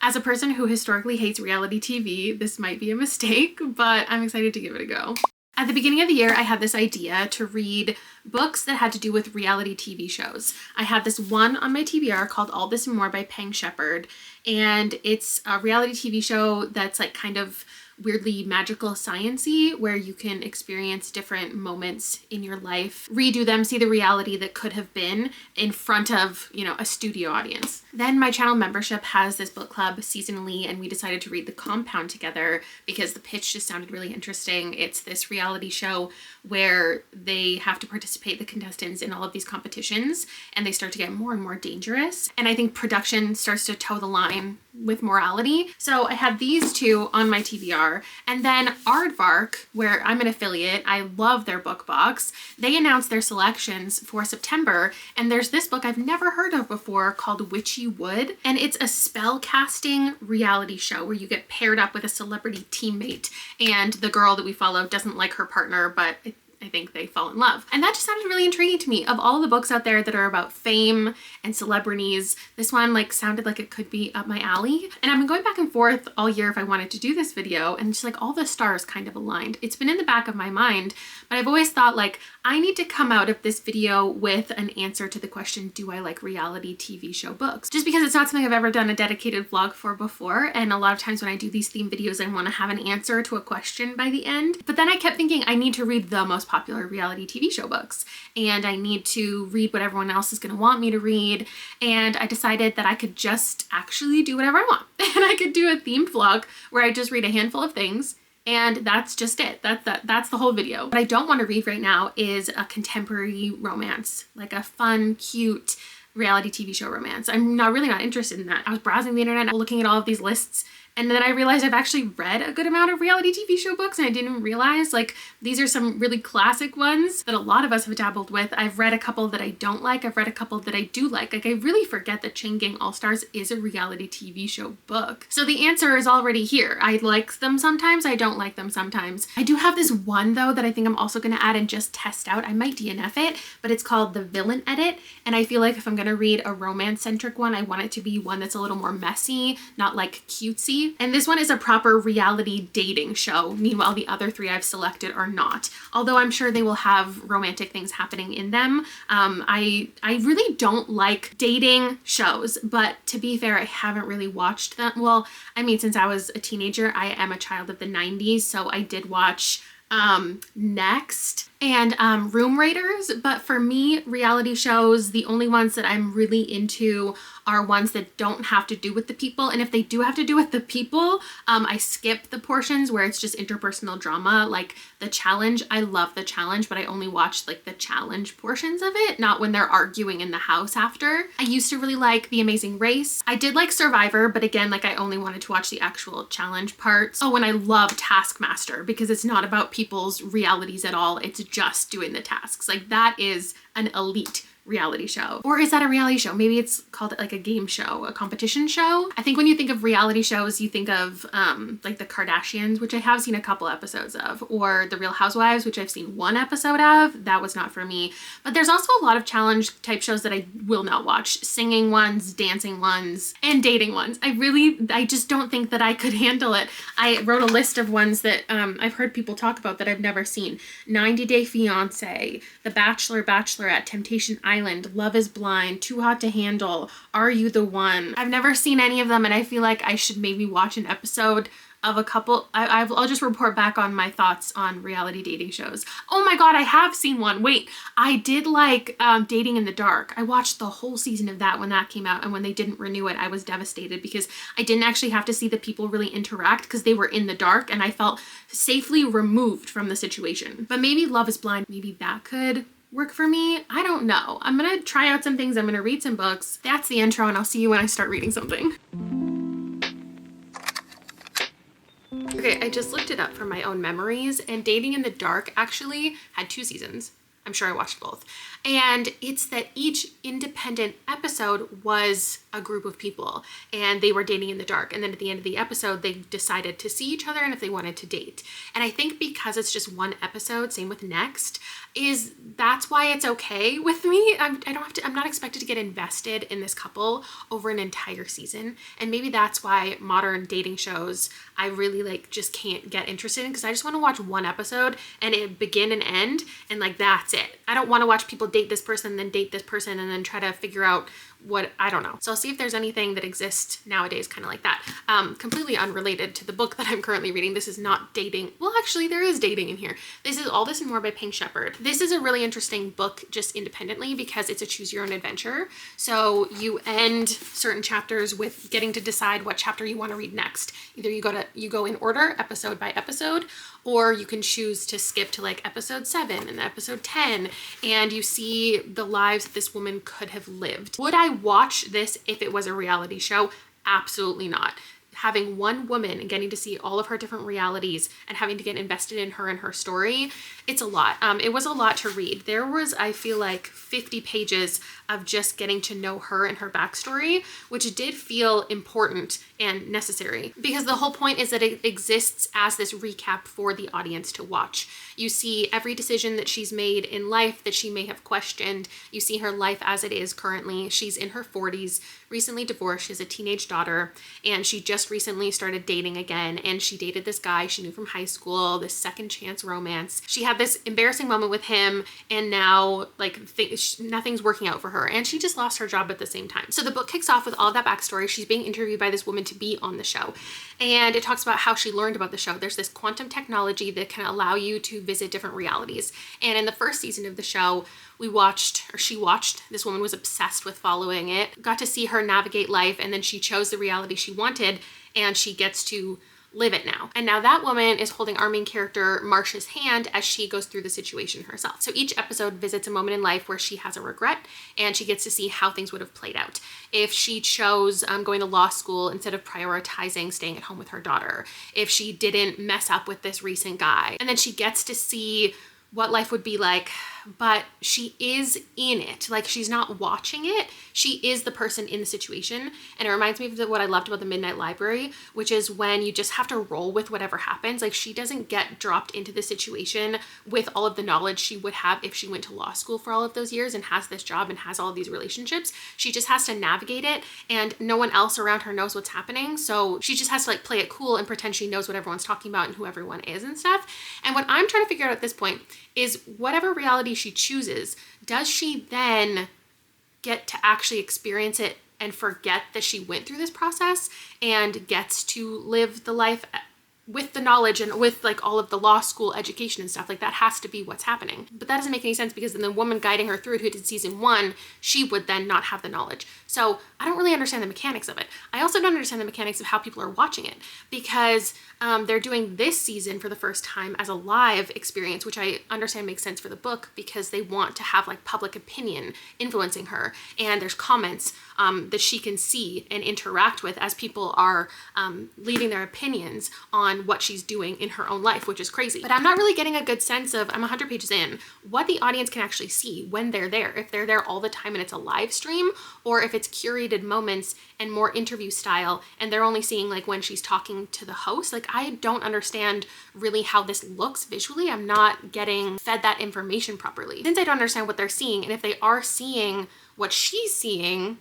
As a person who historically hates reality TV, this might be a mistake, but I'm excited to give it a go. At the beginning of the year, I had this idea to read books that had to do with reality TV shows. I had this one on my TBR called All This and More by Peng Shepherd, and it's a reality TV show that's like kind of weirdly magical science-y, where you can experience different moments in your life, redo them, see the reality that could have been in front of, a studio audience. Then my channel membership has this book club seasonally, and we decided to read The Compound together because the pitch just sounded really interesting. It's this reality show where they have to participate, the contestants, in all of these competitions, and they start to get more and more dangerous. And I think production starts to toe the line with morality. So I had these two on my TBR, and then Aardvark, where I'm an affiliate, I love their book box. They announced their selections for September, and there's this book I've never heard of before called Witchy Wood, and it's a spell casting reality show where you get paired up with a celebrity teammate, and the girl that we follow doesn't like her partner, but I think they fall in love. And that just sounded really intriguing to me. Of all the books out there that are about fame and celebrities, this one sounded like it could be up my alley. And I've been going back and forth all year if I wanted to do this video, and just all the stars kind of aligned. It's been in the back of my mind, but I've always thought I need to come out of this video with an answer to the question, do I like reality TV show books? Just because it's not something I've ever done a dedicated vlog for before, and a lot of times when I do these theme videos, I want to have an answer to a question by the end. But then I kept thinking I need to read the most popular reality TV show books, and I need to read what everyone else is going to want me to read, and I decided that I could just actually do whatever I want. And I could do a themed vlog where I just read a handful of things, and that's just it. That's the whole video. What I don't want to read right now is a contemporary romance, like a fun, cute reality TV show romance. I'm really not interested in that. I was browsing the internet, looking at all of these lists, and then I realized I've actually read a good amount of reality TV show books, and I didn't realize these are some really classic ones that a lot of us have dabbled with. I've read a couple that I don't like. I've read a couple that I do like. I really forget that Chain Gang All-Stars is a reality TV show book. So the answer is already here. I like them sometimes. I don't like them sometimes. I do have this one though that I think I'm also going to add and just test out. I might DNF it, but it's called The Villain Edit. And I feel like if I'm going to read a romance-centric one, I want it to be one that's a little more messy, not cutesy. And this one is a proper reality dating show. Meanwhile, the other three I've selected are not. Although I'm sure they will have romantic things happening in them. I really don't like dating shows, but to be fair, I haven't really watched them. Well, since I was a teenager, I am a child of the 90s, so I did watch Next and Room Raiders, but for me, reality shows, the only ones that I'm really into are ones that don't have to do with the people, and if they do have to do with the people, I skip the portions where it's just interpersonal drama, like The Challenge. I love The Challenge, but I only watch the challenge portions of it, not when they're arguing in the house after. I used to really like The Amazing Race. I did like Survivor, but again, I only wanted to watch the actual challenge parts. Oh, and I love Taskmaster because it's not about people's realities at all. It's just doing the tasks. That is an elite reality show. Or is that a reality show? Maybe it's called a game show, a competition show. I think when you think of reality shows, you think of the Kardashians, which I have seen a couple episodes of, or The Real Housewives, which I've seen one episode of. That was not for me. But there's also a lot of challenge type shows that I will not watch. Singing ones, dancing ones, and dating ones. I just don't think that I could handle it. I wrote a list of ones that I've heard people talk about that I've never seen. 90 Day Fiancé, The Bachelor, Bachelorette, Temptation Island, Love is Blind, Too Hot to Handle, Are You the One? I've never seen any of them, and I feel like I should maybe watch an episode of a couple. I'll just report back on my thoughts on reality dating shows. Oh my god, I have seen one. Wait, I did like Dating in the Dark. I watched the whole season of that when that came out, and when they didn't renew it, I was devastated because I didn't actually have to see the people really interact because they were in the dark, and I felt safely removed from the situation. But maybe Love is Blind, maybe that could work for me. I don't know. I'm gonna try out some things. I'm gonna read some books. That's the intro, and I'll see you when I start reading something. Okay, I just looked it up for my own memories, and Dating in the Dark actually had 2 seasons. I'm sure I watched both. And it's that each independent episode was a group of people and they were dating in the dark. And then at the end of the episode, they decided to see each other and if they wanted to date. And I think because it's just one episode, same with Next, that's why it's okay with me. I'm not expected to get invested in this couple over an entire season. And maybe that's why modern dating shows, I really like just can't get interested in, because I just want to watch one episode and it begin and end and like that's it. I don't want to watch people date this person, then date this person, and then try to figure out what, I don't know. So I'll see if there's anything that exists nowadays kind of like that. Completely unrelated to the book that I'm currently reading. This is not dating. Well, actually there is dating in here. This is All This and More by Pink Shepherd. This is a really interesting book just independently because it's a choose your own adventure. So you end certain chapters with getting to decide what chapter you want to read next. Either you go in order, episode by episode, or you can choose to skip to like episode 7 and episode 10, and you see the lives that this woman could have lived. Would I watch this if it was a reality show? Absolutely not. Having one woman and getting to see all of her different realities and having to get invested in her and her story, it's a lot. It was a lot to read. There was, I feel like, 50 pages of just getting to know her and her backstory, which did feel important and necessary because the whole point is that it exists as this recap for the audience to watch. You see every decision that she's made in life that she may have questioned. You see her life as it is currently. She's in her 40s, recently divorced, she has a teenage daughter, and she just recently started dating again, and she dated this guy she knew from high school, this second chance romance. She had this embarrassing moment with him, and now like nothing's working out for her, and she just lost her job at the same time. So the book kicks off with all of that backstory. She's being interviewed by this woman to be on the show, and it talks about how she learned about the show. There's this quantum technology that can allow you to visit different realities, and in the first season of the show, she watched, this woman was obsessed with following it, got to see her navigate life, and then she chose the reality she wanted, and she gets to live it now. And now that woman is holding our main character, Marcia's, hand as she goes through the situation herself. So each episode visits a moment in life where she has a regret, and she gets to see how things would have played out. If she chose going to law school instead of prioritizing staying at home with her daughter. If she didn't mess up with this recent guy. And then she gets to see what life would be like, but she is in it. Like, she's not watching it. She is the person in the situation. And it reminds me of what I loved about the Midnight Library, which is when you just have to roll with whatever happens. Like, she doesn't get dropped into the situation with all of the knowledge she would have if she went to law school for all of those years and has this job and has all of these relationships. She just has to navigate it, and no one else around her knows what's happening. So she just has to like play it cool and pretend she knows what everyone's talking about and who everyone is and stuff. And what I'm trying to figure out at this point is whatever reality she chooses, does she then get to actually experience it and forget that she went through this process and gets to live the life with the knowledge and with like all of the law school education and stuff? Like, that has to be what's happening. But that doesn't make any sense because then the woman guiding her through it who did season 1, she would then not have the knowledge. So I don't really understand the mechanics of it. I also don't understand the mechanics of how people are watching it because they're doing this season for the first time as a live experience, which I understand makes sense for the book because they want to have like public opinion influencing her. And there's comments that she can see and interact with as people are leaving their opinions on what she's doing in her own life, which is crazy. But I'm not really getting a good sense of, I'm 100 pages in, what the audience can actually see when they're there. If they're there all the time and it's a live stream, or if it's curated moments and more interview style and they're only seeing like when she's talking to the host. Like, I don't understand really how this looks visually. I'm not getting fed that information properly. Since I don't understand what they're seeing, and if they are seeing what she's seeing,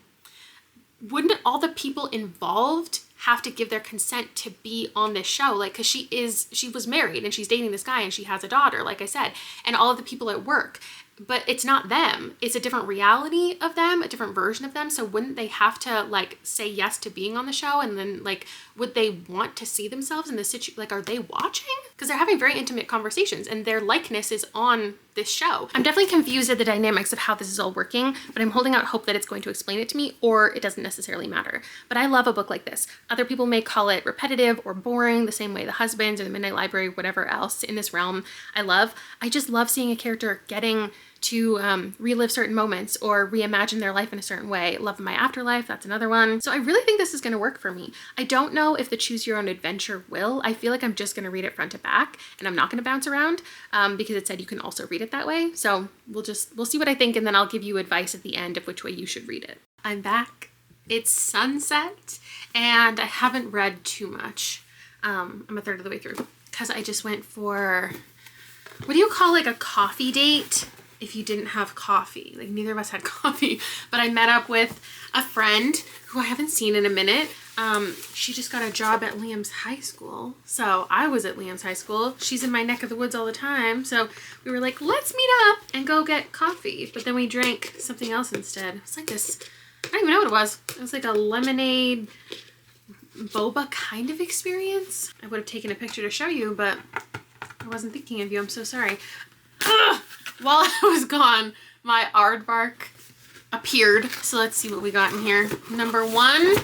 wouldn't all the people involved have to give their consent to be on this show? Like, because she was married and she's dating this guy and she has a daughter, like I said, and all of the people at work. But it's not them. It's a different reality of them, a different version of them. So wouldn't they have to like say yes to being on the show? And then like, would they want to see themselves in the situation? Like, are they watching? Because they're having very intimate conversations and their likeness is on this show. I'm definitely confused at the dynamics of how this is all working, but I'm holding out hope that it's going to explain it to me, or it doesn't necessarily matter. But I love a book like this. Other people may call it repetitive or boring, the same way The Husbands or The Midnight Library, whatever else in this realm I love. I just love seeing a character getting to relive certain moments or reimagine their life in a certain way. Love of My Afterlife, that's another one. So I really think this is gonna work for me. I don't know if the Choose Your Own Adventure will. I feel like I'm just gonna read it front to back and I'm not gonna bounce around because it said you can also read it that way. So we'll see what I think, and then I'll give you advice at the end of which way you should read it. I'm back. It's sunset and I haven't read too much. I'm a third of the way through because I just went for, what do you call like a coffee date if you didn't have coffee? Like neither of us had coffee, but I met up with a friend who I haven't seen in a minute. She just got a job at Liam's high school. So I was at Liam's high school. She's in my neck of the woods all the time. So we were like, let's meet up and go get coffee. But then we drank something else instead. It's like this, I don't even know what it was. It was like a lemonade boba kind of experience. I would have taken a picture to show you, but I wasn't thinking of you. I'm so sorry. Ugh! While I was gone, my aardvark appeared. So let's see what we got in here. Number 1,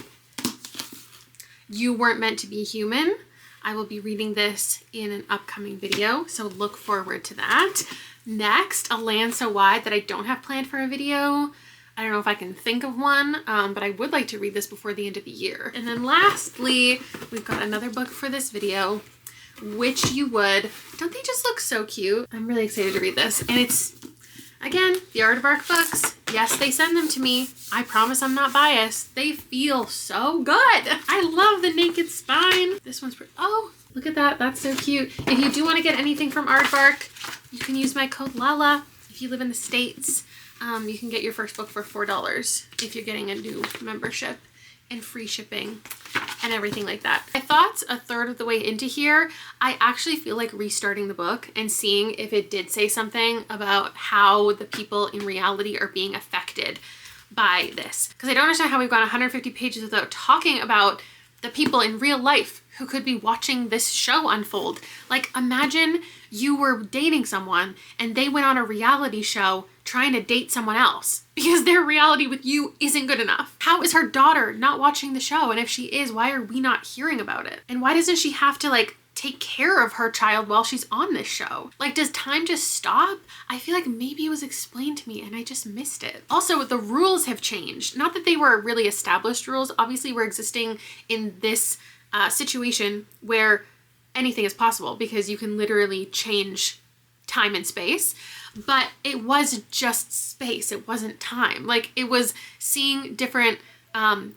You Weren't Meant to Be Human. I will be reading this in an upcoming video, so look forward to that. Next, A Land So Wide that I don't have planned for a video. I don't know if I can think of one, but I would like to read this before the end of the year. And then lastly, we've got another book for this video, Which You Would. Don't they just look so cute? I'm really excited to read this. And it's, again, the Aardvark books. Yes, they send them to me. I promise I'm not biased. They feel so good. I love the naked spine. This one's pretty, oh, look at that. That's so cute. If you do want to get anything from Aardvark, you can use my code LALA. If you live in the States, you can get your first book for $4 if you're getting a new membership, and free shipping and everything like that. I thought a third of the way into here, I actually feel like restarting the book and seeing if it did say something about how the people in reality are being affected by this. Because I don't understand how we've gone 150 pages without talking about the people in real life who could be watching this show unfold. Like, imagine you were dating someone and they went on a reality show trying to date someone else because their reality with you isn't good enough. How is her daughter not watching the show? And if she is, why are we not hearing about it? And why doesn't she have to like take care of her child while she's on this show? Like, does time just stop? I feel like maybe it was explained to me and I just missed it. Also, the rules have changed. Not that they were really established rules. Obviously, we're existing in this situation where anything is possible because you can literally change time and space, but it was just space. It wasn't time. Like, it was seeing different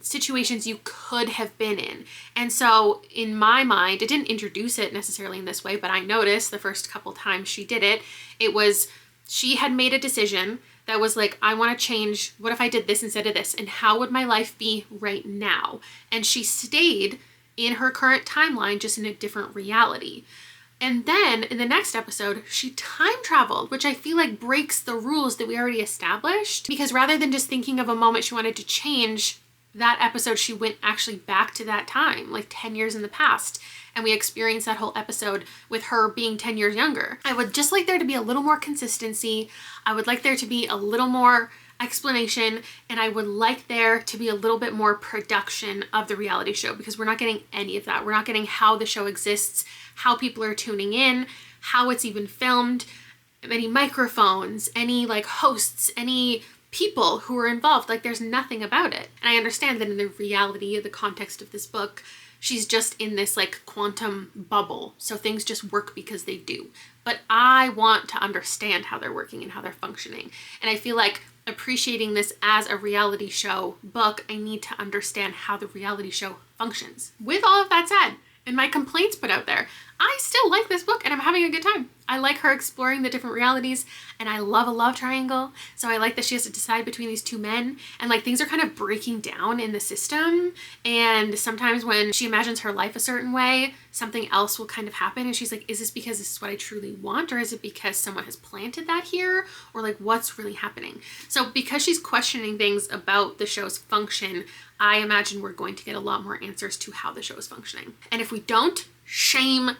situations you could have been in. And so in my mind, it didn't introduce it necessarily in this way, but I noticed the first couple times she did it, it was, she had made a decision that was like, I want to change. What if I did this instead of this? And how would my life be right now? And she stayed in her current timeline, just in a different reality. And then in the next episode, she time traveled, which I feel like breaks the rules that we already established, because rather than just thinking of a moment she wanted to change, that episode, she went actually back to that time, like 10 years in the past. And we experienced that whole episode with her being 10 years younger. I would just like there to be a little more consistency. I would like there to be a little more explanation, and I would like there to be a little bit more production of the reality show, because we're not getting any of that. We're not getting how the show exists, how people are tuning in, how it's even filmed, any microphones, any like hosts, any people who are involved. Like, there's nothing about it. And I understand that in the reality of the context of this book, she's just in this like quantum bubble, so things just work because they do. But I want to understand how they're working and how they're functioning. And I feel like appreciating this as a reality show book, I need to understand how the reality show functions. With all of that said, and my complaints put out there, I still like this book and I'm having a good time. I like her exploring the different realities, and I love a love triangle. So I like that she has to decide between these two men, and like things are kind of breaking down in the system. And sometimes when she imagines her life a certain way, something else will kind of happen. And she's like, is this because this is what I truly want? Or is it because someone has planted that here? Or like, what's really happening? So because she's questioning things about the show's function, I imagine we're going to get a lot more answers to how the show is functioning. And if we don't, shame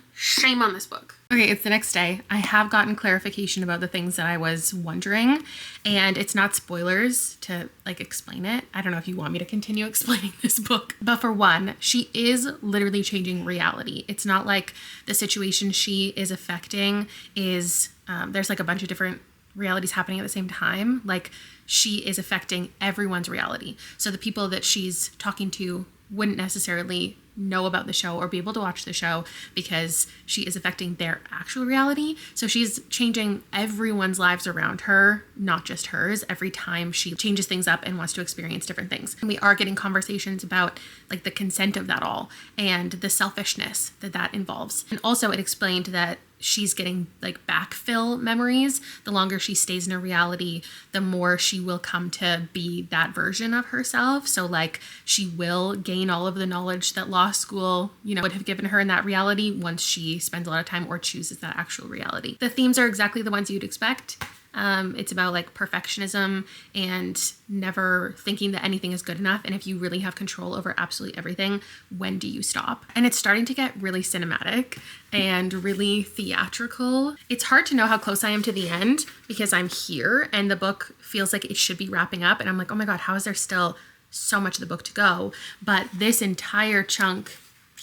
on this book. Okay, it's the next day. I have gotten clarification about the things that I was wondering, and it's not spoilers to like explain it. I don't know if you want me to continue explaining this book, but for one, she is literally changing reality. It's not like the situation she is affecting is, there's like a bunch of different realities happening at the same time. Like, she is affecting everyone's reality. So the people that she's talking to wouldn't necessarily know about the show or be able to watch the show because she is affecting their actual reality. So she's changing everyone's lives around her, not just hers, every time she changes things up and wants to experience different things. And we are getting conversations about like the consent of that all and the selfishness that that involves. And also it explained that she's getting like backfill memories. The longer she stays in a reality, the more she will come to be that version of herself. So like she will gain all of the knowledge that law school, would have given her in that reality once she spends a lot of time or chooses that actual reality. The themes are exactly the ones you'd expect. It's about like perfectionism and never thinking that anything is good enough. And if you really have control over absolutely everything, when do you stop? And it's starting to get really cinematic and really theatrical. It's hard to know how close I am to the end because I'm here and the book feels like it should be wrapping up. And I'm like, oh my God, how is there still so much of the book to go? But this entire chunk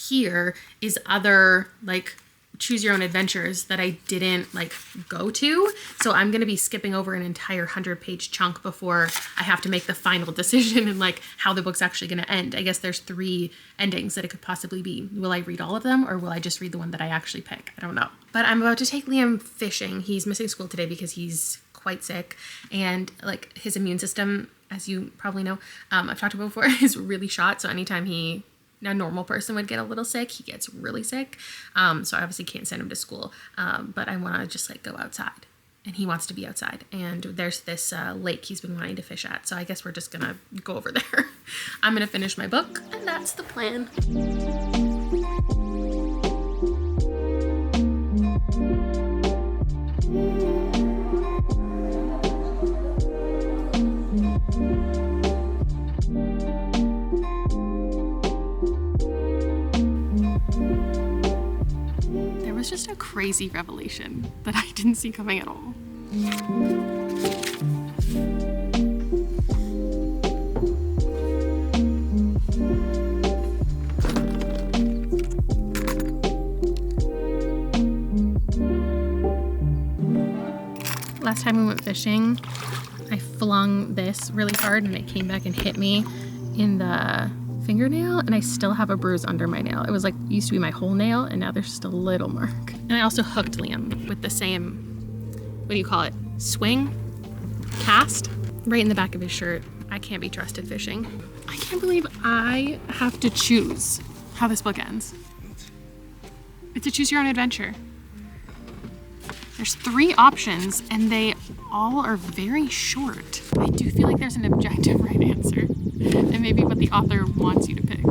here is other like choose your own adventures that I didn't like go to. So I'm going to be skipping over an entire 100-page chunk before I have to make the final decision and like how the book's actually going to end. I guess there's 3 endings that it could possibly be. Will I read all of them or will I just read the one that I actually pick? I don't know. But I'm about to take Liam fishing. He's missing school today because he's quite sick and like his immune system, as you probably know, I've talked about before, is really shot. So anytime a normal person would get a little sick, he gets really sick. So I obviously can't send him to school, but I want to just like go outside and he wants to be outside. And there's this lake he's been wanting to fish at. So I guess we're just going to go over there. I'm going to finish my book and that's the plan. Was just a crazy revelation that I didn't see coming at all. Last time we went fishing, I flung this really hard and it came back and hit me in the fingernail and I still have a bruise under my nail. It was like used to be my whole nail and now there's just a little mark. And I also hooked Liam with the same, what do you call it? Swing? Cast? Right in the back of his shirt. I can't be trusted fishing. I can't believe I have to choose how this book ends. It's a choose your own adventure. There's 3 options and they all are very short. I do feel like there's an objective right answer and maybe what the author wants you to pick.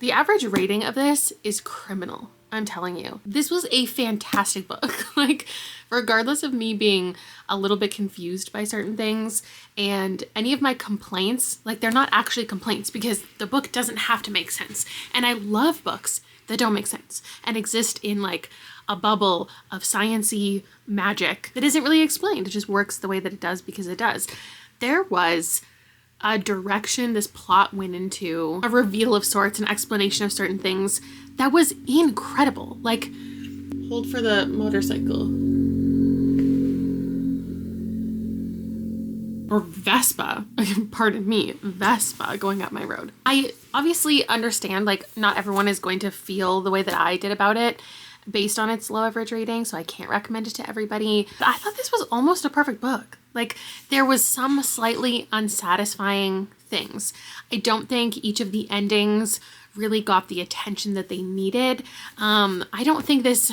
The average rating of this is criminal, I'm telling you. This was a fantastic book. Like, regardless of me being a little bit confused by certain things and any of my complaints, like they're not actually complaints because the book doesn't have to make sense. And I love books that don't make sense and exist in like a bubble of science-y magic that isn't really explained. It just works the way that it does because it does. There was a direction this plot went into, a reveal of sorts, an explanation of certain things that was incredible. Like, hold for the motorcycle. Or Vespa, pardon me, Vespa going up my road. I obviously understand like not everyone is going to feel the way that I did about it based on its low average rating, so I can't recommend it to everybody. But I thought this was almost a perfect book. Like, there was some slightly unsatisfying things. I don't think each of the endings really got the attention that they needed. I don't think this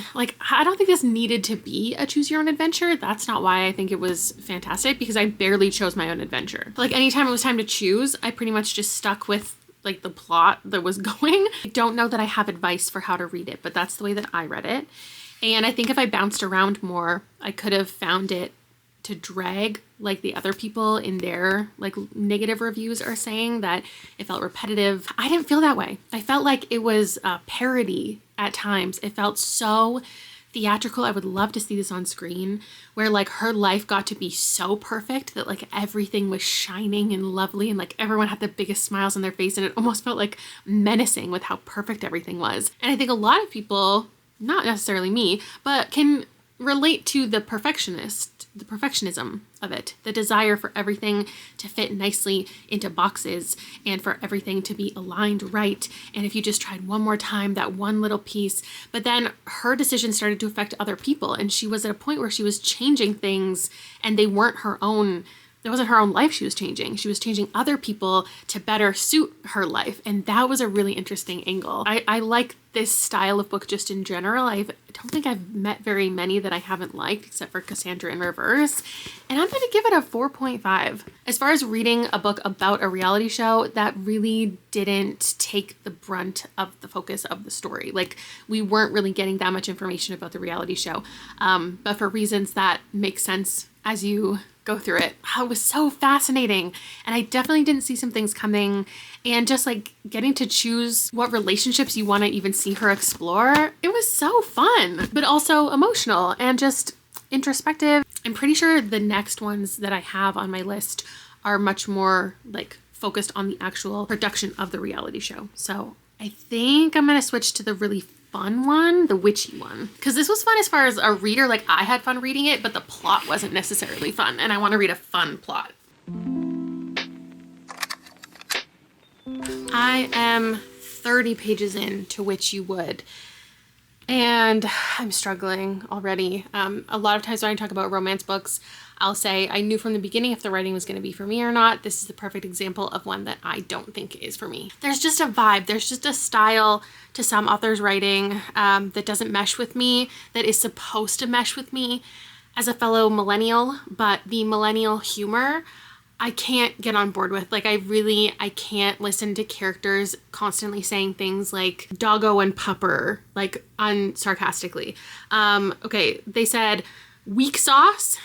needed to be a choose your own adventure. That's not why I think it was fantastic, because I barely chose my own adventure. Like, anytime it was time to choose, I pretty much just stuck with like the plot that was going. I don't know that I have advice for how to read it, but that's the way that I read it. And I think if I bounced around more, I could have found it to drag like the other people in their like negative reviews are saying, that it felt repetitive. I didn't feel that way. I felt like it was a parody at times. It felt so theatrical. I would love to see this on screen, where like her life got to be so perfect that like everything was shining and lovely and like everyone had the biggest smiles on their face, and it almost felt like menacing with how perfect everything was. And I think a lot of people, not necessarily me, but can relate to the perfectionism of it, the desire for everything to fit nicely into boxes and for everything to be aligned right. And if you just tried one more time, that one little piece, but then her decision started to affect other people. And she was at a point where she was changing things and they weren't her own. It wasn't her own life she was changing. She was changing other people to better suit her life. And that was a really interesting angle. I like this style of book just in general. I don't think I've met very many that I haven't liked except for Cassandra in Reverse. And I'm going to give it a 4.5. As far as reading a book about a reality show, that really didn't take the brunt of the focus of the story. Like, we weren't really getting that much information about the reality show. But for reasons that make sense as you go through it. It was so fascinating. And I definitely didn't see some things coming. And just like getting to choose what relationships you want to even see her explore. It was so fun, but also emotional and just introspective. I'm pretty sure the next ones that I have on my list are much more like focused on the actual production of the reality show. So I think I'm going to switch to the really fun one, the witchy one, because this was fun as far as a reader. Like, I had fun reading it, but the plot wasn't necessarily fun, and I want to read a fun plot. I am 30 pages in to Witch You Would, and I'm struggling already. A lot of times when I talk about romance books, I'll say I knew from the beginning if the writing was going to be for me or not. This is the perfect example of one that I don't think is for me. There's just a vibe. There's just a style to some authors' writing that doesn't mesh with me, that is supposed to mesh with me as a fellow millennial, but the millennial humor I can't get on board with. Like, I can't listen to characters constantly saying things like doggo and pupper, like unsarcastically. Okay, they said weak sauce,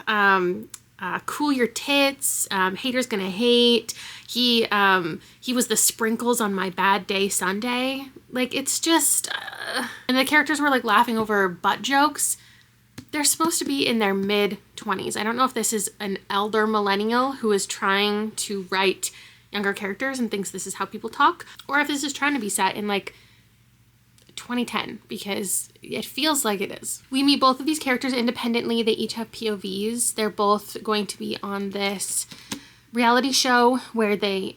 cool your tits, haters gonna hate, he was the sprinkles on my bad day Sunday. Like, it's just, and the characters were like laughing over butt jokes. They're supposed to be in their mid-20s. I don't know if this is an elder millennial who is trying to write younger characters and thinks this is how people talk, or if this is trying to be set in like 2010, because it feels like it is. We meet both of these characters independently. They each have POVs. They're both going to be on this reality show where they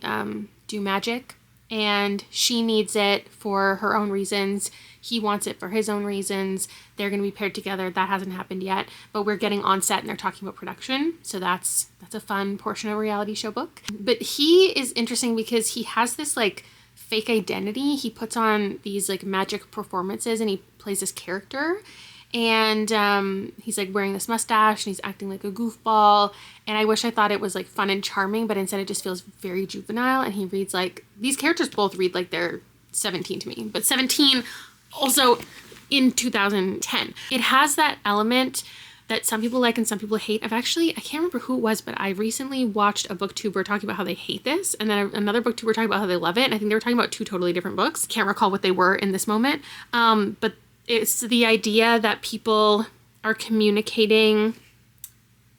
do magic, and she needs it for her own reasons. He wants it for his own reasons. They're going to be paired together. That hasn't happened yet, but we're getting on set and they're talking about production. So that's a fun portion of a reality show book. But he is interesting because he has this like fake identity. He puts on these like magic performances and he plays this character. And he's like wearing this mustache and he's acting like a goofball. And I wish I thought it was like fun and charming, but instead it just feels very juvenile. And he reads like, these characters both read like they're 17 to me, but 17 also in 2010. It has that element that some people like and some people hate. I can't remember who it was, but I recently watched a booktuber talking about how they hate this, and then another booktuber talking about how they love it. And I think they were talking about two totally different books. Can't recall what they were in this moment. But it's the idea that people are communicating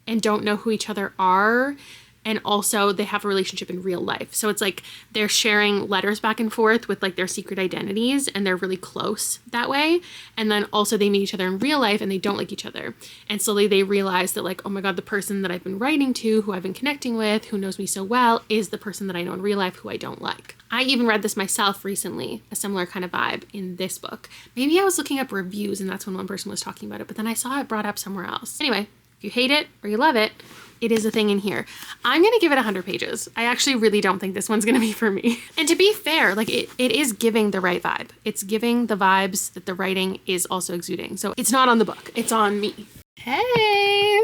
and don't know who each other are. And also they have a relationship in real life. So it's like they're sharing letters back and forth with like their secret identities and they're really close that way. And then also they meet each other in real life and they don't like each other. And slowly they realize that like, oh my God, the person that I've been writing to, who I've been connecting with, who knows me so well, is the person that I know in real life who I don't like. I even read this myself recently, a similar kind of vibe in this book. Maybe I was looking up reviews and that's when one person was talking about it, but then I saw it brought up somewhere else. Anyway, if you hate it or you love it, it is a thing in here. I'm going to give it 100 pages. I actually really don't think this one's going to be for me. And to be fair, like it is giving the right vibe. It's giving the vibes that the writing is also exuding. So it's not on the book. It's on me. Hey,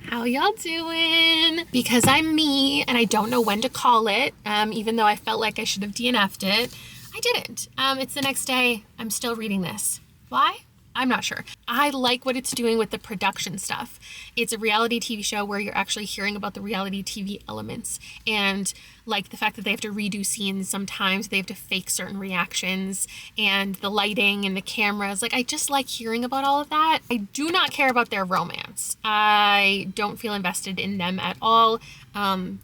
how y'all doing? Because I'm me and I don't know when to call it, even though I felt like I should have DNF'd it, I didn't. It's the next day. I'm still reading this. Why? I'm not sure. I like what it's doing with the production stuff. It's a reality TV show where you're actually hearing about the reality TV elements, and like the fact that they have to redo scenes sometimes, they have to fake certain reactions, and the lighting and the cameras. Like, I just like hearing about all of that. I do not care about their romance. I don't feel invested in them at all.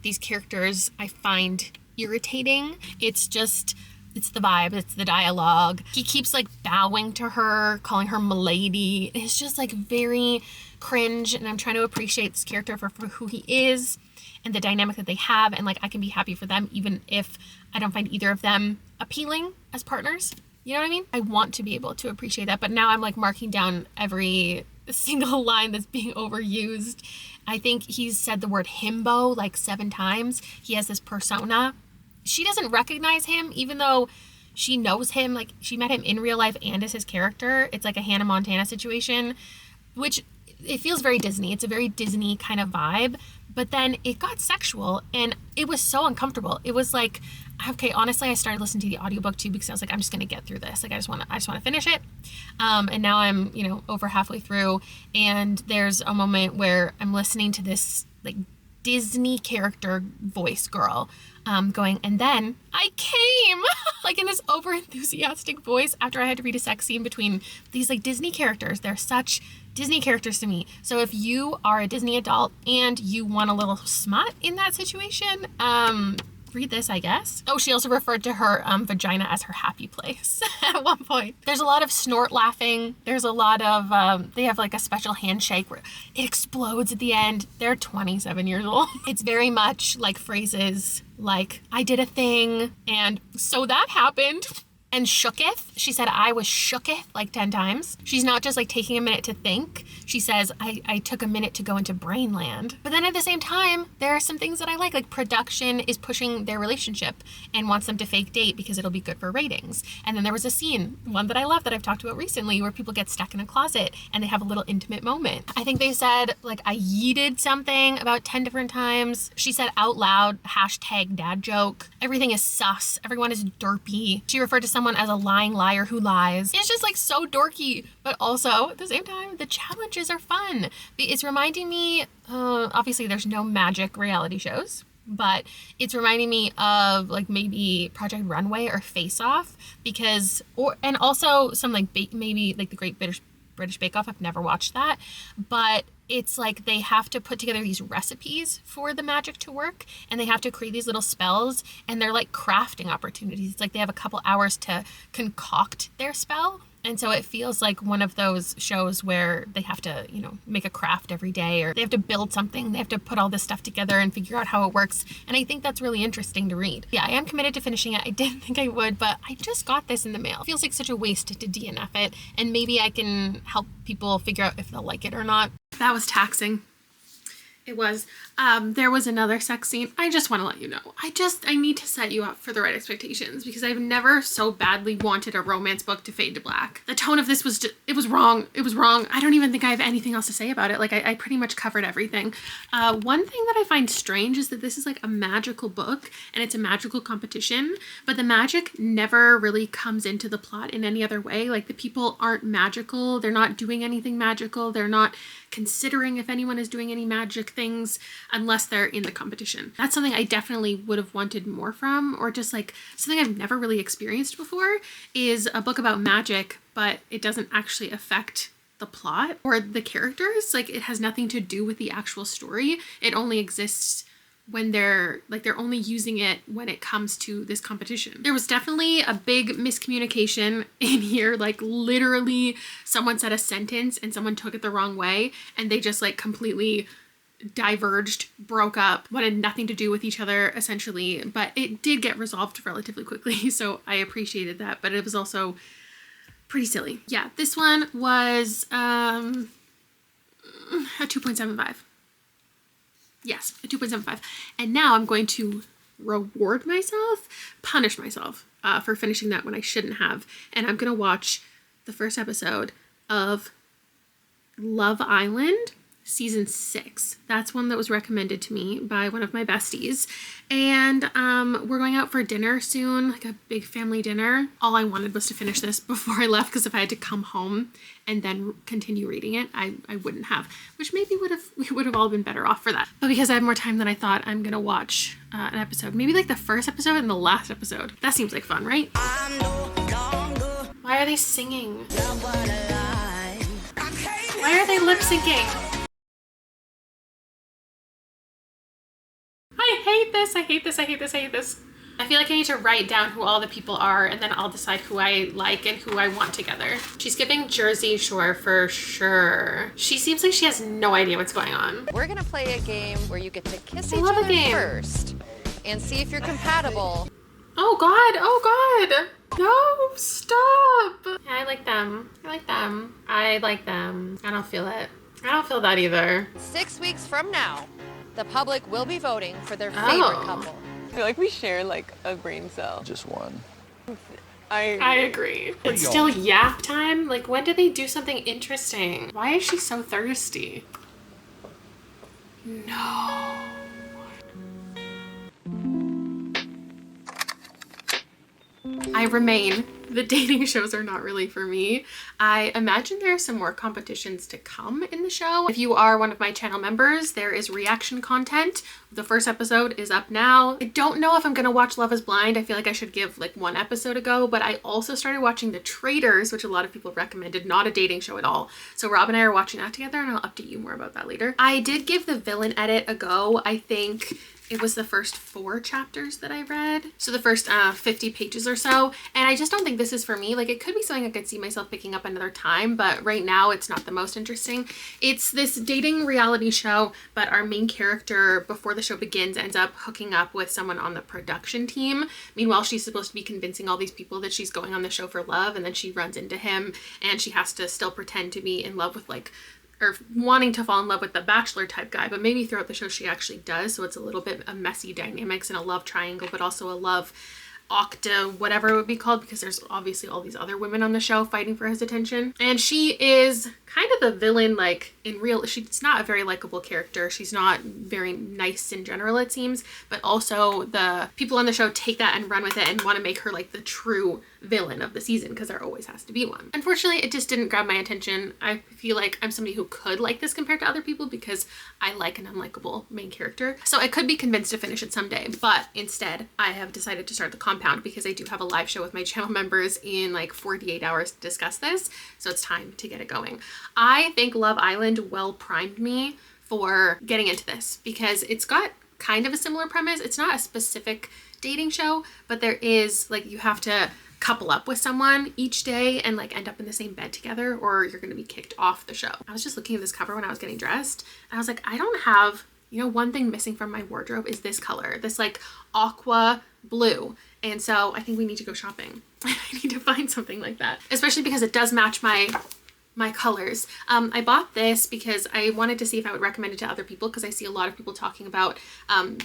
These characters I find irritating. It's just It's the vibe, it's the dialogue. He keeps like bowing to her, calling her milady. It's just like very cringe, and I'm trying to appreciate this character for who he is and the dynamic that they have, and like I can be happy for them even if I don't find either of them appealing as partners. You know what I mean? I want to be able to appreciate that, but now I'm like marking down every single line that's being overused. I think he's said the word himbo like 7 times. He has this persona. She doesn't recognize him, even though she knows him. Like, she met him in real life and as his character. It's like a Hannah Montana situation, which it feels very Disney. It's a very Disney kind of vibe. But then it got sexual, and it was so uncomfortable. It was like, okay, honestly, I started listening to the audiobook too because I was like, I'm just gonna get through this. Like, I just want to finish it. And now I'm, over halfway through, and there's a moment where I'm listening to this like Disney character voice girl going, and then I came like in this over enthusiastic voice after I had to read a sex scene between these like Disney characters. They're such Disney characters to me. So if you are a Disney adult and you want a little smut in that situation, read this, I guess. Oh, she also referred to her vagina as her happy place at one point. There's a lot of snort laughing. There's a lot of, they have like a special handshake where it explodes at the end. They're 27 years old. It's very much like phrases like, I did a thing, and so that happened. And shooketh. She said, I was shooketh like 10 times. She's not just like taking a minute to think. She says, I took a minute to go into brain land. But then at the same time, there are some things that I like production is pushing their relationship and wants them to fake date because it'll be good for ratings. And then there was a scene, one that I love that I've talked about recently, where people get stuck in a closet and they have a little intimate moment. I think they said like, I yeeted something about 10 different times. She said out loud, hashtag dad joke. Everything is sus. Everyone is derpy. She referred to someone as a lying liar who lies. It's just like so dorky, but also at the same time, the challenges are fun. It's reminding me, obviously there's no magic reality shows, but it's reminding me of like maybe Project Runway or Face Off and also some like maybe like the Great British Bake Off. I've never watched that, but it's like they have to put together these recipes for the magic to work, and they have to create these little spells, and they're like crafting opportunities. It's like they have a couple hours to concoct their spell. And so it feels like one of those shows where they have to, make a craft every day, or they have to build something. They have to put all this stuff together and figure out how it works. And I think that's really interesting to read. Yeah, I am committed to finishing it. I didn't think I would, but I just got this in the mail. It feels like such a waste to DNF it. And maybe I can help people figure out if they'll like it or not. That was taxing. It was. There was another sex scene. I just want to let you know. I need to set you up for the right expectations because I've never so badly wanted a romance book to fade to black. The tone of this was just, it was wrong. It was wrong. I don't even think I have anything else to say about it. Like I pretty much covered everything. One thing that I find strange is that this is like a magical book and it's a magical competition, but the magic never really comes into the plot in any other way. Like the people aren't magical. They're not doing anything magical. They're not considering if anyone is doing any magic things unless they're in the competition. That's something I definitely would have wanted more from, or just like something I've never really experienced before is a book about magic, but it doesn't actually affect the plot or the characters. Like it has nothing to do with the actual story. It only exists when they're only using it when it comes to this competition. There was definitely a big miscommunication in here. Like literally someone said a sentence and someone took it the wrong way and they just like completely diverged, broke up, wanted nothing to do with each other essentially, but it did get resolved relatively quickly. So I appreciated that, but it was also pretty silly. Yeah, this one was a 2.75. Yes, a 2.75. And now I'm going to punish myself for finishing that when I shouldn't have. And I'm going to watch the first episode of Love Island season 6. That's one that was recommended to me by one of my besties. And we're going out for dinner soon, like a big family dinner. All I wanted was to finish this before I left, because if I had to come home and then continue reading it, I wouldn't have, which maybe we would have all been better off for that. But because I have more time than I thought, I'm gonna watch an episode, maybe like the first episode and the last episode. That seems like fun, right? Why are they singing? Why are they lip syncing? I hate this. I hate this. I hate this. I hate this. I feel like I need to write down who all the people are, and then I'll decide who I like and who I want together. She's giving Jersey Shore for sure. She seems like she has no idea what's going on. We're gonna play a game where you get to kiss each other first and see if you're compatible. Oh God, oh God. No, stop. Yeah, I like them. I like them. I like them. I don't feel it. I don't feel that either. 6 weeks from now, the public will be voting for their favorite couple. I feel like we share like a brain cell. Just one. I agree. It's still yap time? Like, when did they do something interesting? Why is she so thirsty? No. I remain. The dating shows are not really for me. I imagine there are some more competitions to come in the show. If you are one of my channel members, there is reaction content. The first episode is up now. I don't know if I'm gonna watch Love is Blind. I feel like I should give like one episode a go, but I also started watching The Traitors, which a lot of people recommended, not a dating show at all. So Rob and I are watching that together, and I'll update you more about that later. I did give the villain edit a go. I think it was the first 4 chapters that I read. So the first 50 pages or so. And I just don't think this is for me. Like, it could be something I could see myself picking up another time, but right now it's not the most interesting. It's this dating reality show, but our main character, before the show begins, ends up hooking up with someone on the production team. Meanwhile, she's supposed to be convincing all these people that she's going on the show for love, and then she runs into him, and she has to still pretend to be in love with or wanting to fall in love with the bachelor type guy, but maybe throughout the show she actually does. So it's a little bit of messy dynamics and a love triangle, but also a love octa, whatever it would be called, because there's obviously all these other women on the show fighting for his attention. And she is kind of the villain, like in real, she's not a very likable character. She's not very nice in general, it seems, but also the people on the show take that and run with it and want to make her like the true villain of the season, because there always has to be one. Unfortunately, it just didn't grab my attention. I feel like I'm somebody who could like this compared to other people because I like an unlikable main character. So I could be convinced to finish it someday, but instead I have decided to start The Compound because I do have a live show with my channel members in like 48 hours to discuss this. So it's time to get it going. I think Love Island well primed me for getting into this because it's got kind of a similar premise. It's not a specific dating show, but there is like, you have to couple up with someone each day and like end up in the same bed together, or you're going to be kicked off the show. I was just looking at this cover when I was getting dressed, and I was like, I don't have, you know, one thing missing from my wardrobe is this color, this like aqua blue. And so I think we need to go shopping. I need to find something like that, especially because it does match my colors. I bought this because I wanted to see if I would recommend it to other people, because I see a lot of people talking about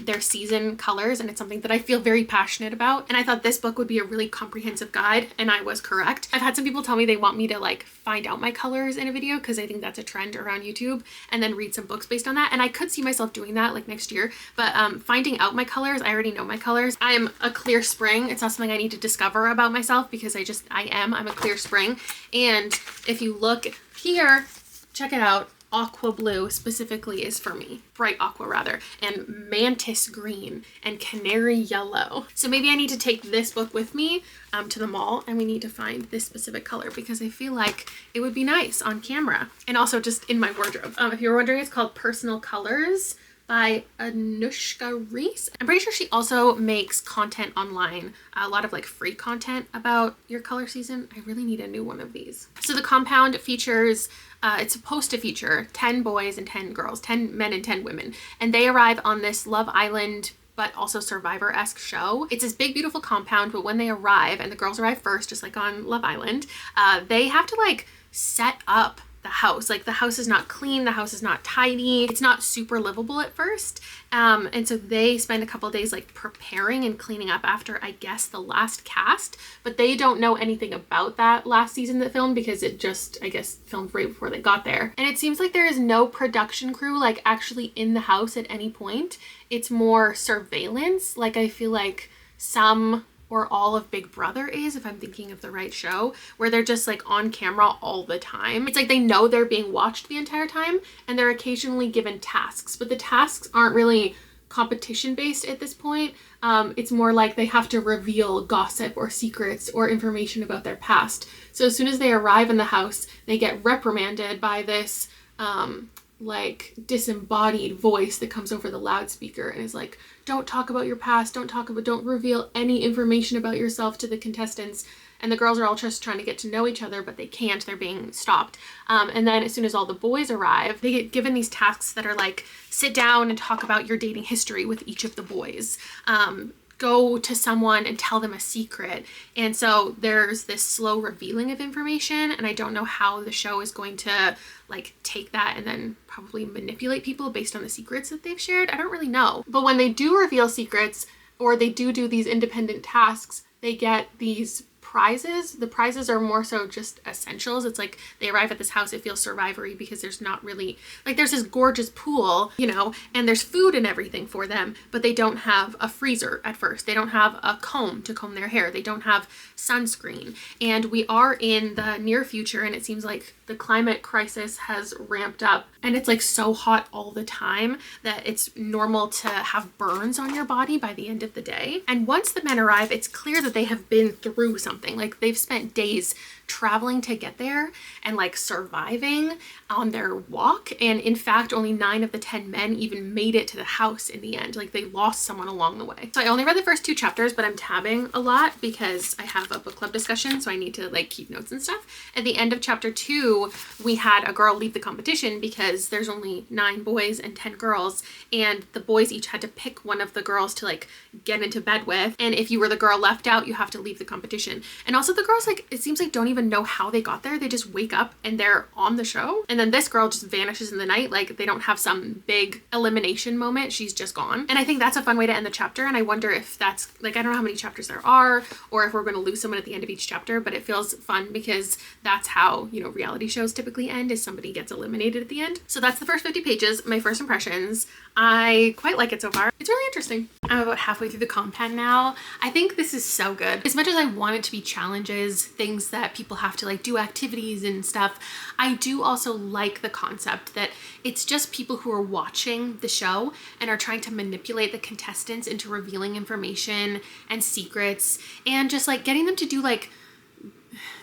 their season colors, and it's something that I feel very passionate about. And I thought this book would be a really comprehensive guide, and I was correct. I've had some people tell me they want me to like find out my colors in a video, because I think that's a trend around YouTube, and then read some books based on that. And I could see myself doing that like next year, but finding out my colors, I already know my colors. I'm a clear spring. It's not something I need to discover about myself, because I'm a clear spring. And if you look here, check it out. Aqua blue specifically is for me. Bright aqua rather. And mantis green and canary yellow. So maybe I need to take this book with me to the mall, and we need to find this specific color because I feel like it would be nice on camera and also just in my wardrobe. If you were wondering, it's called Personal Colors by Anushka Reese. I'm pretty sure she also makes content online, a lot of like free content about your color season. I really need a new one of these. So The Compound features, it's supposed to feature 10 boys and 10 girls, 10 men and 10 women. And they arrive on this Love Island, but also Survivor-esque show. It's this big, beautiful compound, but when they arrive, and the girls arrive first, just like on Love Island, they have to like set up the house. Like, the house is not clean, the house is not tidy, it's not super livable at first. And so they spend a couple days like preparing and cleaning up after, I guess, the last cast, but they don't know anything about that last season that filmed because it just, I guess, filmed right before they got there. And it seems like there is no production crew like actually in the house at any point. It's more surveillance. Like, I feel like some or all of Big Brother is, if I'm thinking of the right show, where they're just like on camera all the time. It's like they know they're being watched the entire time, and they're occasionally given tasks, but the tasks aren't really competition based at this point. It's more like they have to reveal gossip or secrets or information about their past. So as soon as they arrive in the house, they get reprimanded by this like disembodied voice that comes over the loudspeaker and is like, don't talk about your past, don't reveal any information about yourself to the contestants. And the girls are all just trying to get to know each other, but they can't, they're being stopped. And then as soon as all the boys arrive, they get given these tasks that are like, sit down and talk about your dating history with each of the boys. Go to someone and tell them a secret. And so there's this slow revealing of information, and I don't know how the show is going to like take that and then probably manipulate people based on the secrets that they've shared. I don't really know. But when they do reveal secrets, or they do these independent tasks, they get these prizes. The prizes are more so just essentials. It's like they arrive at this house, it feels survivory because there's not really, like there's this gorgeous pool, you know, and there's food and everything for them, but they don't have a freezer at first. They don't have a comb to comb their hair. They don't have sunscreen. And we are in the near future, and it seems like the climate crisis has ramped up, and it's like so hot all the time that it's normal to have burns on your body by the end of the day. And once the men arrive, it's clear that they have been through something. Like they've spent days traveling to get there and like surviving on their walk. And in fact, only 9 of the 10 men even made it to the house in the end. Like they lost someone along the way. So I only read the first 2 chapters, but I'm tabbing a lot because I have a book club discussion, so I need to like keep notes and stuff. At the end of chapter 2, we had a girl leave the competition because there's only 9 boys and 10 girls, and the boys each had to pick one of the girls to like get into bed with. And if you were the girl left out, you have to leave the competition. And also the girls, like, it seems like don't even know how they got there. They just wake up and they're on the show. And then this girl just vanishes in the night. Like they don't have some big elimination moment. She's just gone. And I think that's a fun way to end the chapter. And I wonder if that's like, I don't know how many chapters there are, or if we're going to lose someone at the end of each chapter, but it feels fun because that's how, you know, reality shows typically end, is somebody gets eliminated at the end. So that's the first 50 pages, my first impressions. I quite like it so far. It's really interesting. I'm about halfway through the compound now. I think this is so good. As much as I want it to be challenges, things that people have to like do activities and stuff, I do also like the concept that it's just people who are watching the show and are trying to manipulate the contestants into revealing information and secrets, and just like getting them to do like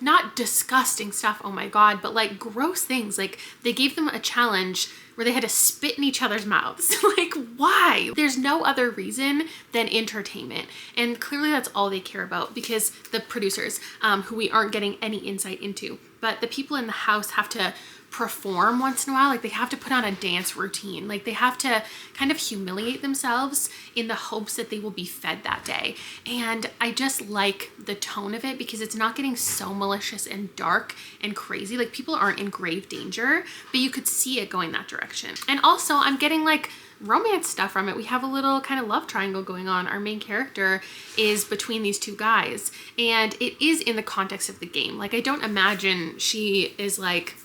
not disgusting stuff, oh my god, but like gross things. Like they gave them a challenge where they had to spit in each other's mouths. Like, why? There's no other reason than entertainment. And clearly that's all they care about, because the producers, who we aren't getting any insight into, but the people in the house have to perform once in a while. Like they have to put on a dance routine. Like they have to kind of humiliate themselves in the hopes that they will be fed that day. And I just like the tone of it because it's not getting so malicious and dark and crazy. Like people aren't in grave danger, but you could see it going that direction. And also I'm getting like romance stuff from it. We have a little kind of love triangle going on. Our main character is between these 2 guys, and it is in the context of the game. Like I don't imagine she is like,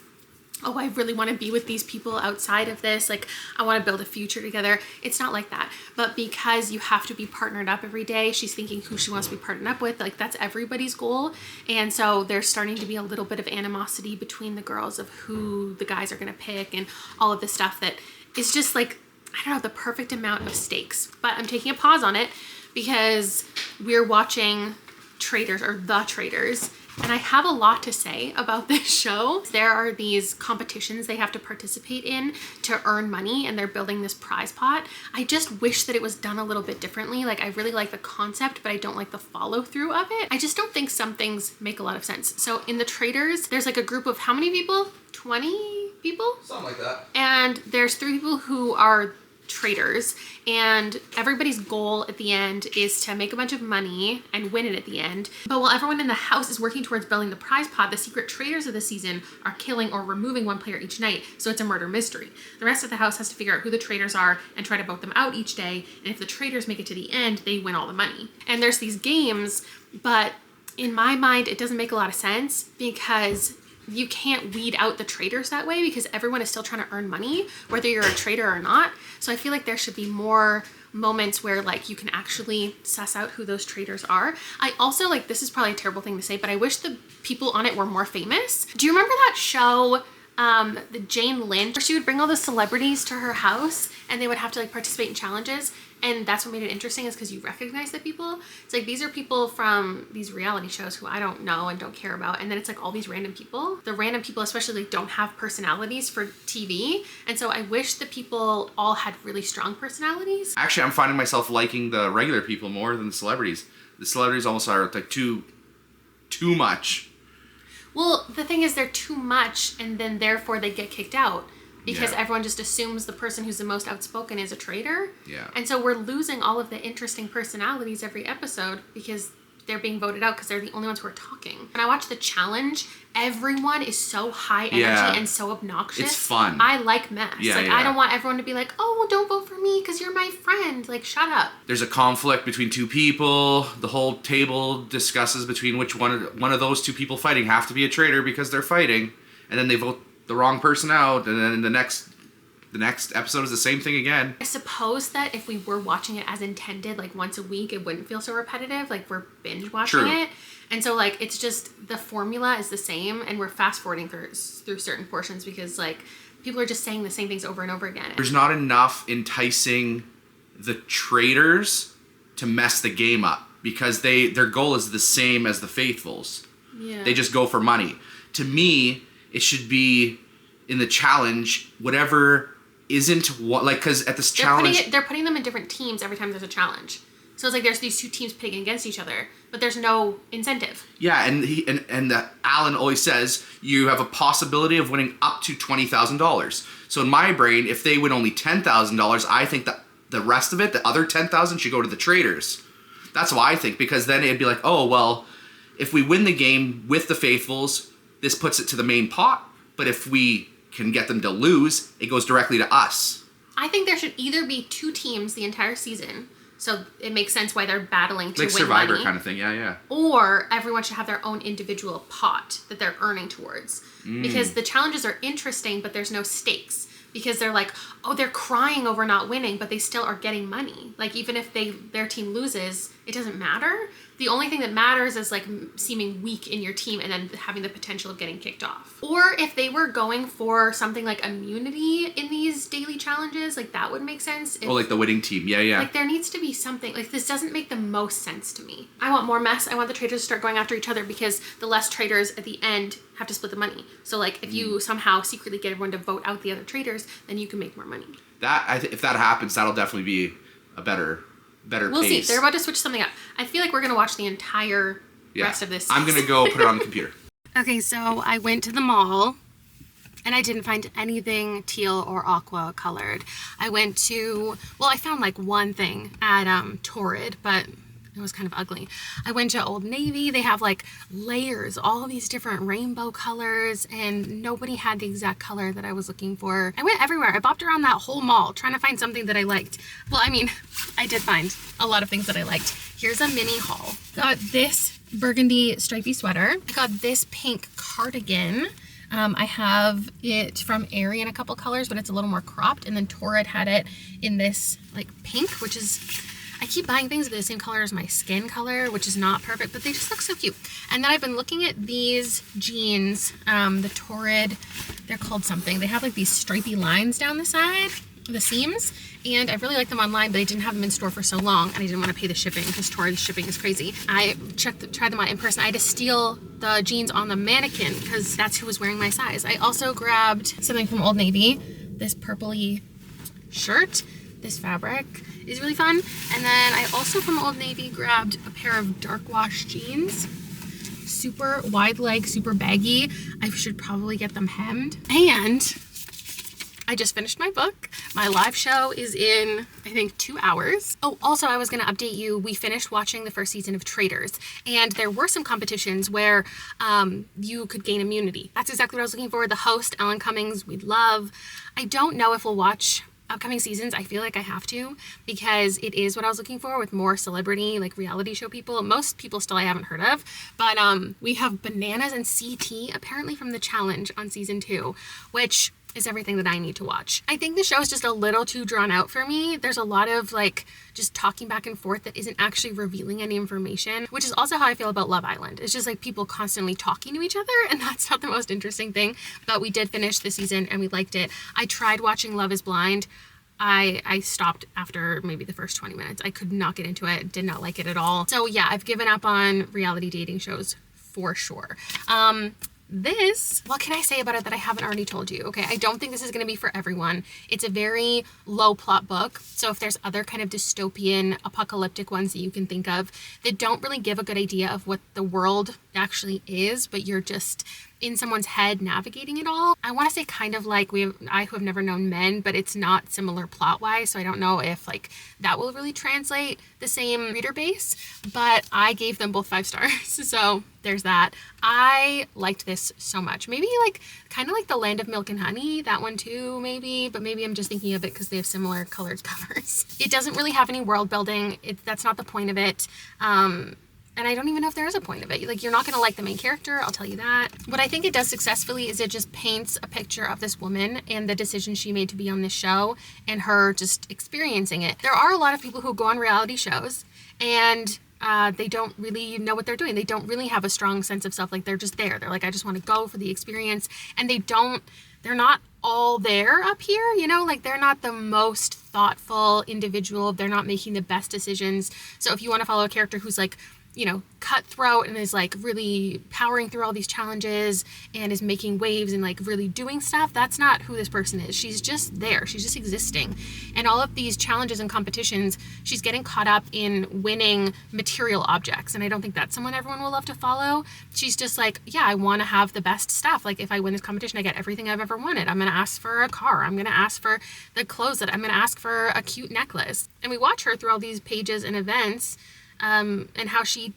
oh, I really want to be with these people outside of this. Like, I want to build a future together. It's not like that. But because you have to be partnered up every day, she's thinking who she wants to be partnered up with. Like, that's everybody's goal. And so there's starting to be a little bit of animosity between the girls of who the guys are going to pick and all of this stuff that is just like, I don't know, the perfect amount of stakes. But I'm taking a pause on it because we're watching Traitors, or The Traitors, and I have a lot to say about this show. There are these competitions they have to participate in to earn money, and they're building this prize pot. I just wish that it was done a little bit differently. Like I really like the concept, but I don't like the follow through of it. I just don't think some things make a lot of sense. So in The Traitors, there's like a group of how many people? 20 people? Something like that. And there's 3 people who are traitors, and everybody's goal at the end is to make a bunch of money and win it at the end. But while everyone in the house is working towards building the prize pot, the secret traitors of the season are killing or removing 1 player each night, so it's a murder mystery. The rest of the house has to figure out who the traitors are and try to vote them out each day, and if the traitors make it to the end, they win all the money. And there's these games, but in my mind it doesn't make a lot of sense because you can't weed out the traitors that way, because everyone is still trying to earn money, whether you're a traitor or not. So I feel like there should be more moments where like you can actually suss out who those traitors are. I also, like, this is probably a terrible thing to say, but I wish the people on it were more famous. Do you remember that show the Jane Lynch, where she would bring all the celebrities to her house and they would have to like participate in challenges. And that's what made it interesting, is because you recognize the people. It's like, these are people from these reality shows who I don't know and don't care about. And then it's like all these random people. The random people especially like don't have personalities for TV. And so I wish the people all had really strong personalities. Actually, I'm finding myself liking the regular people more than the celebrities. The celebrities almost are like too much. Well, the thing is, they're too much, and then therefore they get kicked out. Because everyone just assumes the person who's the most outspoken is a traitor. Yeah. And so we're losing all of the interesting personalities every episode because they're being voted out because they're the only ones who are talking. When I watch the challenge, everyone is so high energy and so obnoxious. It's fun. I like mess. I don't want everyone to be like, oh, well, don't vote for me because you're my friend. Like, shut up. There's a conflict between two people. The whole table discusses between which one of those two people fighting have to be a traitor because they're fighting. And then they vote the wrong person out, and then the next episode is the same thing again. I suppose that if we were watching it as intended, like once a week, it wouldn't feel so repetitive. Like, we're binge watching it. And so like, it's just, the formula is the same, and we're fast forwarding through certain portions because like people are just saying the same things over and over again. There's not enough enticing the traitors to mess the game up because their goal is the same as the faithfuls. Yeah. They just go for money. To me, it should be in the challenge, whatever isn't what, like, because at this challenge... They're putting them in different teams every time there's a challenge. So it's like there's these two teams pitting against each other, but there's no incentive. Yeah, and Alan always says you have a possibility of winning up to $20,000. So in my brain, if they win only $10,000, I think that the rest of it, the other $10,000, should go to the traders. That's what I think, because then it'd be like, oh, well, if we win the game with the faithfuls, this puts it to the main pot. But if we can get them to lose, it goes directly to us. I think there should either be two teams the entire season, so it makes sense why they're battling to like win Survivor money. kind of thing, yeah. Or everyone should have their own individual pot that they're earning towards. Because the challenges are interesting, but there's no stakes. Because they're like, oh, they're crying over not winning, but they still are getting money. Like, even if their team loses, it doesn't matter. The only thing that matters is like seeming weak in your team and then having the potential of getting kicked off. Or if they were going for something like immunity in these daily challenges, like that would make sense. Like the winning team, yeah. Like, there needs to be something, like, this doesn't make the most sense to me. I want more mess. I want the traders to start going after each other, because the less traders at the end have to split the money. So like, if you somehow secretly get everyone to vote out the other traders, then you can make more money. If that happens, that'll definitely be a better We'll pace. see. They're about to switch something up. I feel like we're going to watch the entire rest of this season. I'm going to go put it on the computer. Okay, so I went to the mall and I didn't find anything teal or aqua colored. I found like one thing at Torrid, but it was kind of ugly. I went to Old Navy. They have like layers, all of these different rainbow colors, and nobody had the exact color that I was looking for. I went everywhere. I bopped around that whole mall trying to find something that I liked. Well, I mean, I did find a lot of things that I liked. Here's a mini haul. Got this burgundy stripy sweater. I got this pink cardigan. I have it from Aerie in a couple colors, but it's a little more cropped. And then Torrid had it in this like pink, which is... I keep buying things that are the same color as my skin color, which is not perfect, but they just look so cute. And then I've been looking at these jeans, the Torrid, they're called something. They have like these stripy lines down the side, the seams, and I really like them online, but I didn't have them in store for so long, and I didn't want to pay the shipping because Torrid shipping is crazy. I tried them on in person. I had to steal the jeans on the mannequin because that's who was wearing my size. I also grabbed something from Old Navy, this purpley shirt. This fabric is really fun. And then I also from Old Navy grabbed a pair of dark wash jeans. Super wide leg, super baggy. I should probably get them hemmed. And I just finished my book. My live show is in, I think, 2 hours. Oh, also I was gonna update you. We finished watching the first season of Traitors, and there were some competitions where you could gain immunity. That's exactly what I was looking for. The host, Ellen Cummings, we'd love. I don't know if we'll watch upcoming seasons. I feel like I have to, because it is what I was looking for with more celebrity, like reality show people. Most people still I haven't heard of, but we have Bananas and CT apparently from the challenge on season 2, which is everything that I need to watch. I think the show is just a little too drawn out for me. There's a lot of like just talking back and forth that isn't actually revealing any information, which is also how I feel about Love Island. It's just like people constantly talking to each other, and that's not the most interesting thing. But we did finish the season and we liked it. I tried watching Love is Blind. I stopped after maybe the first 20 minutes. I could not get into it, did not like it at all. So yeah, I've given up on reality dating shows for sure. What can I say about it that I haven't already told you? Okay, I don't think this is going to be for everyone. It's a very low plot book. So if there's other kind of dystopian, apocalyptic ones that you can think of that don't really give a good idea of what the world actually is, but you're just in someone's head navigating it all. I want to say kind of like I Who Have Never Known Men, but it's not similar plot wise, so I don't know if like that will really translate the same reader base, but I gave them both 5 stars. So there's that. I liked this so much. Maybe like kind of like The Land of Milk and Honey, that one too maybe, but maybe I'm just thinking of it because they have similar colored covers. It doesn't really have any world building. That's not the point of it. And I don't even know if there is a point of it. Like, you're not going to like the main character, I'll tell you that. What I think it does successfully is it just paints a picture of this woman and the decision she made to be on this show and her just experiencing it. There are a lot of people who go on reality shows and they don't really know what they're doing. They don't really have a strong sense of self. Like, they're just there. They're like, I just want to go for the experience. And they're not all there up here, you know, like they're not the most thoughtful individual. They're not making the best decisions. So if you want to follow a character who's like, you know, cutthroat and is like really powering through all these challenges and is making waves and like really doing stuff, that's not who this person is. She's just there. She's just existing. And all of these challenges and competitions, she's getting caught up in winning material objects. And I don't think that's someone everyone will love to follow. She's just like, yeah, I want to have the best stuff. Like, if I win this competition, I get everything I've ever wanted. I'm going to ask for a car. I'm going to ask for the clothes that I'm going to ask for a cute necklace. And we watch her through all these pages and events, and how she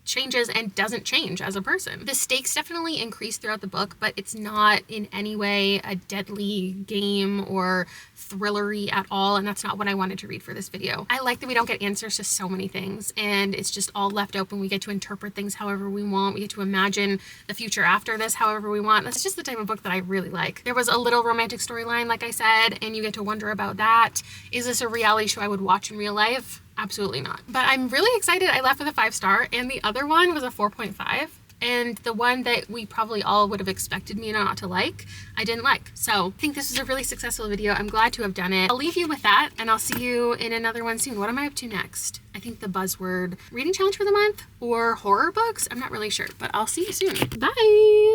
changes and doesn't change as a person. The stakes definitely increase throughout the book, but it's not in any way a deadly game or thrillery at all, and that's not what I wanted to read for this video. I like that we don't get answers to so many things, and it's just all left open. We get to interpret things however we want. We get to imagine the future after this however we want. That's just the type of book that I really like. There was a little romantic storyline, like I said, and you get to wonder about that. Is this a reality show I would watch in real life? Absolutely not. But I'm really excited. I left with a 5-star, and the other one was a 4.5. And the one that we probably all would have expected me not to like, I didn't like. So I think this was a really successful video. I'm glad to have done it. I'll leave you with that, and I'll see you in another one soon. What am I up to next? I think the buzzword reading challenge for the month or horror books. I'm not really sure, but I'll see you soon. Bye.